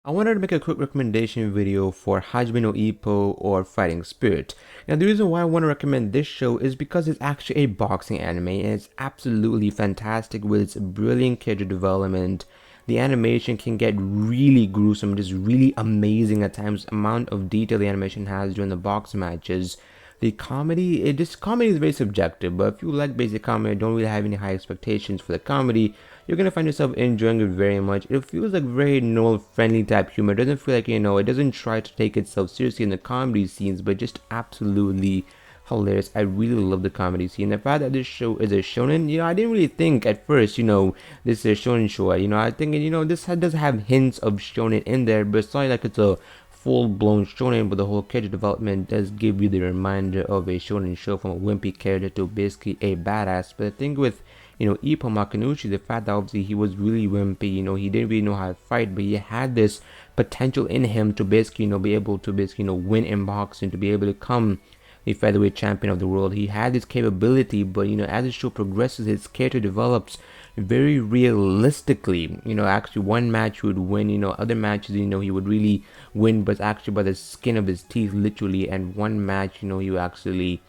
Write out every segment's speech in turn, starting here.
I wanted to make a quick recommendation video for Hajime no Ippo or Fighting Spirit. Now the reason why I want to recommend this show is because it's actually a boxing anime and it's absolutely fantastic with its brilliant character development. The animation can get really gruesome, just really amazing at times, amount of detail the animation has during the box matches. The comedy, this comedy is very subjective, but if you like basic comedy, don't really have any high expectations for the comedy, you're gonna find yourself enjoying it very much. It feels like very normal, friendly type humor. It doesn't feel like, it doesn't try to take itself seriously in the comedy scenes, but just absolutely hilarious. I really love the comedy scene. The fact that this show is a shonen, I didn't really think at first, this is a shonen show. I think, this does have hints of shonen in there, but it's not like it's a full-blown shonen, but the whole character development does give you the reminder of a shonen show, from a wimpy character to basically a badass. But the thing with Ippo Makinuchi, the fact that obviously he was really wimpy, he didn't really know how to fight, but he had this potential in him to basically be able to basically win in boxing, to be able to become a featherweight champion of the world. He had this capability, but as the show progresses, his character develops very realistically. Actually one match he would win, other matches, he would really win, but actually by the skin of his teeth, literally. And one match, he would actually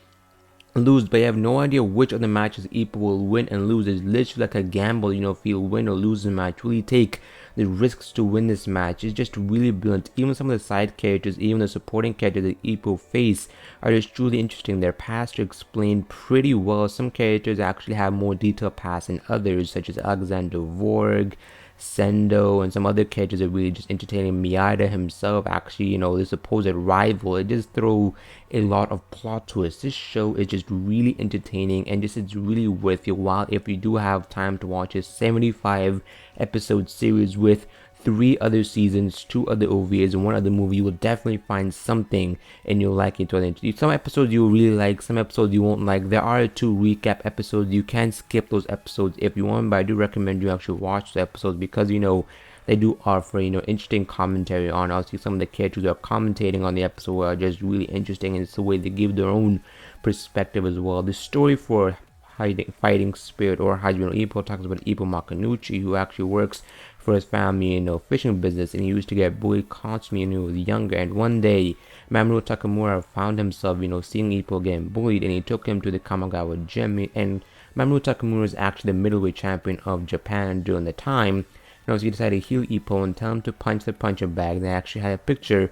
lose, but you have no idea which of the matches Ippo will win and lose. It's literally like a gamble, if he'll win or lose the match. Really take the risks to win this match. It's just really brilliant. Even some of the side characters, even the supporting characters that Ippo face are just truly interesting. Their past are explained pretty well. Some characters actually have more detailed past than others, such as Alexander Vorg, Sendo, and some other characters are really just entertaining. Miyata himself, actually, the supposed rival. It just throw a lot of plot twists. This show is just really entertaining, and it's really worth your while if you do have time to watch a 75 episode series with 3 other seasons, 2 other OVAs, and 1 other movie. You will definitely find something and you'll like it. Some episodes you will really like, some episodes you won't like. There are 2 recap episodes. You can skip those episodes if you want, but I do recommend you actually watch the episodes, because they do offer interesting commentary on obviously some of the characters who are commentating on the episode are just really interesting, and it's the way they give their own perspective as well. The story for Fighting Spirit or Hajime no Ippo talks about Ippo Makinuchi, who actually works for his family, fishing business, and he used to get bullied constantly when he was younger. And one day, Mamoru Takamura found himself, seeing Ippo getting bullied, and he took him to the Kamagawa gym. And Mamoru Takamura is actually the middleweight champion of Japan during the time. So he decided to heal Ippo and tell him to punch the puncher bag. They actually had a picture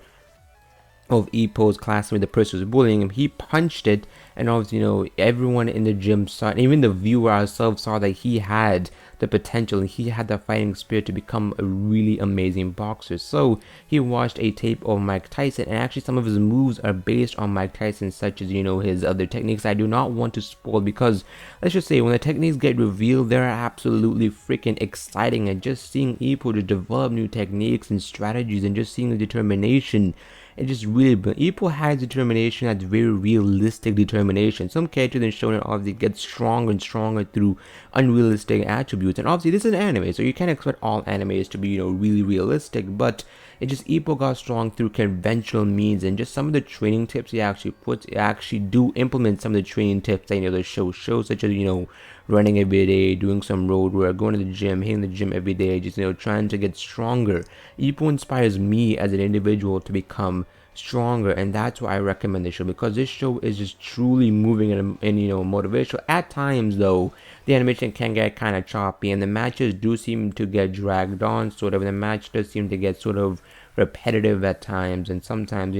of Ippo's classmate, the person who was bullying him. He punched it, and obviously, everyone in the gym saw it. Even the viewer ourselves saw that he had the potential and he had the fighting spirit to become a really amazing boxer. So he watched a tape of Mike Tyson, and actually some of his moves are based on Mike Tyson, such as his other techniques. I do not want to spoil, because let's just say when the techniques get revealed, they're absolutely freaking exciting. And just seeing Ippo to develop new techniques and strategies, and just seeing the determination, it just really, but Ippo has determination that's very realistic determination. Some characters in shonen obviously get stronger and stronger through unrealistic attributes, and obviously this is an anime, so you can't expect all animes to be really realistic, but it just Ippo got strong through conventional means. And just some of the training tips he actually puts, actually do implement some of the training tips that the shows, such as running every day, doing some road work, going to the gym, hitting the gym every day, just trying to get stronger. Ippo inspires me as an individual to become stronger, and that's why I recommend this show, because this show is just truly moving and motivational. At times though, the animation can get kind of choppy, and the matches do seem to get dragged on, sort of. The match does seem to get sort of repetitive at times, and sometimes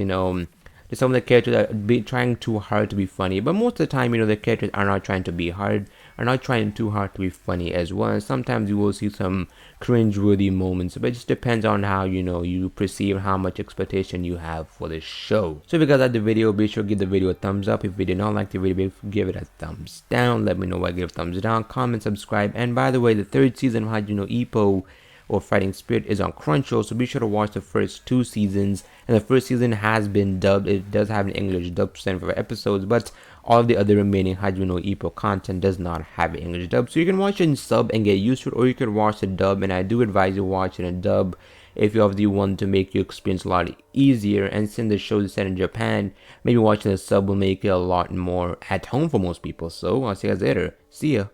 some of the characters are trying too hard to be funny, but most of the time the characters are not trying too hard to be funny as well. And sometimes you will see some cringe-worthy moments, but it just depends on how you perceive, how much expectation you have for the show. So if you guys like the video, be sure to give the video a thumbs up. If you did not like the video, give it a thumbs down. Let me know why. Give a thumbs down, comment, subscribe. And by the way, the 3rd season of Hajime no Ippo or Fighting Spirit is on Crunchyroll, so be sure to watch the first 2 seasons. And the first season has been dubbed. It does have an English dub for episodes, but all of the other remaining Hajime no Ippo content does not have an English dub, so you can watch it in sub and get used to it, or you could watch the dub. And I do advise you watch it in dub if you obviously want to make your experience a lot easier. And since the show is set in Japan, maybe watching the sub will make it a lot more at home for most people. So I'll see you guys later. See ya.